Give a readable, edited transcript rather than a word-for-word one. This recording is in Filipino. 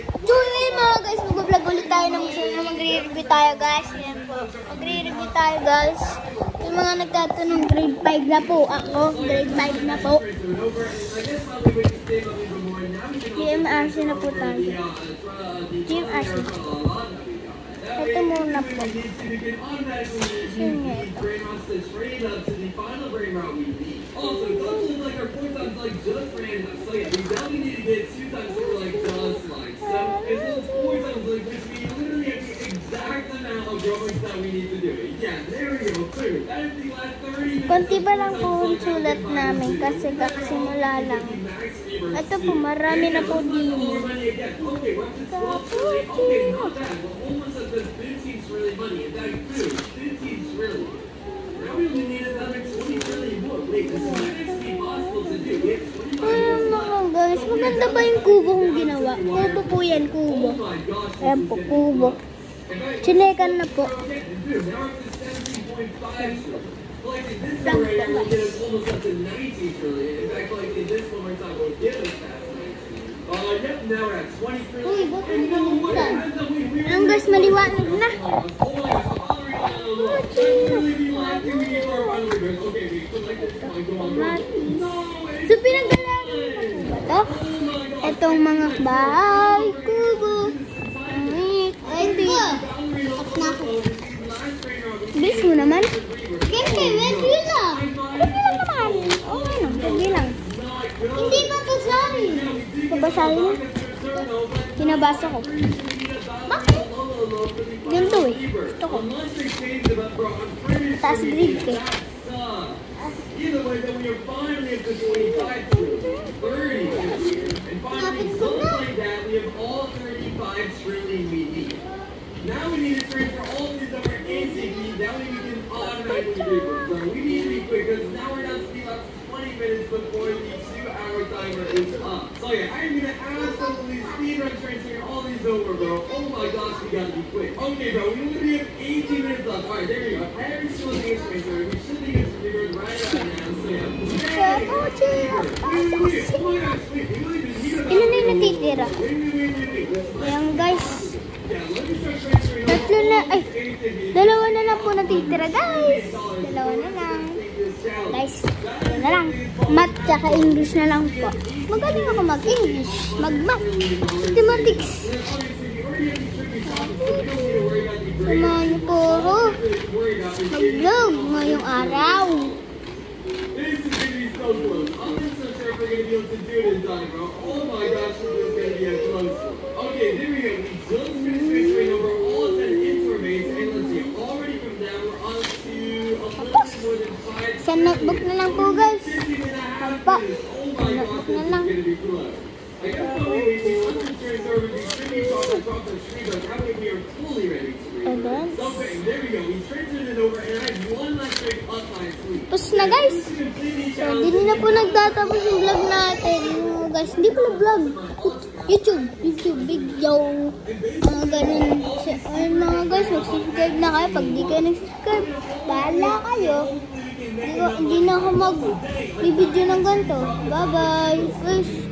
So yun mga guys, mag-vlog ulit tayo ng magre-review tayo guys. Yan po. Magre-review tayo guys. Yung mga nagtatanong, grade 5 na po ako. Grade 5 na po. GMRC na po tayo. GMRC. Ito muna po. Saan nga ito? Also, it doesn't look like our point times like just ran. So yeah, we definitely need to get 2 times over like just like. So it's those point times like which we literally have the exact amount of drawings that we need to do. Yeah, there we go. Clear. That is the last 30 minutes. Konti ba lang po ang sulat namin kasi kasimula lang. Ito po, marami na po din. Okay, we're up to 12. Okay, not bad. But almost at the 15's really money. In fact, 15's really. Now we only need another 20 really more. Wait, this is actually possible to do. We have 25. Ayun mga guys, maganda ba yung kubo kong ginawa? Kubo po yan, kubo. Ayan po, kubo. Chinekan na po. Uy, bakit nalimutan? Anong guys, maliwanag na. So, pinagdalaman ko ba ito? Itong mga bahay, kubo. Ay, hindi. Tapos na ako. Bilis mo naman. Kasi, may bilang. Ano bilang naman? Oo, ano, bilang. Hindi ba basahin? Babasahin mo? Kinabasa ko. Bakit? Ganito eh. Gusto ko. Taas grade eh. Either way, then we are finally at the 25 through 30 and finally, something like that, we have all 35 truly we need. Now we need to transfer all of these over ACP, that way we can automatically rework. So we need to be quick, because now we're down to be about 20 minutes before the 2-hour timer is up. So yeah, I'm going to absolutely speedrun transferring all these over, bro. Oh my gosh, we gotta be quick. Okay, bro, we only have 18 minutes left. Alright, there we go. Every single game transfer, we should be getting some rework right now. Ilan na yung natitira? Ayan guys. Tatlo na, ay, dalawa na lang po natitira guys. Dalawa na lang. Guys, yun na lang. Math tsaka English na lang po. Magaling ako mag-English, mag-math, mathematics. Samahan niyo puro mag-vlog ngayong araw. So close. I'm not so sure if we're going to be able to do it in time, bro. Oh my gosh, this is going to be a close one. Okay, there we go. We just finished transferring over all 10 into our base. And let's see, already from there, we're on to a little more than 5. Sa notebook na lang po, guys. Apa. Oh my gosh, this is going to be close. I guess probably we see once we transfer over, we should be talking about the street, but that way we are fully ready to read. Okay, there we go. We transferred it over, and I have one last trick up my sleeve. Tapos na, guys. So, hindi na po nagtatapos yung vlog natin. Guys, hindi po na vlog. YouTube video. Mga ganun. Mga guys, mag-subscribe na kayo. Pag di kayo nag-subscribe, bahala kayo. Hindi na ako mag-video ng ganito. Bye-bye. Guys.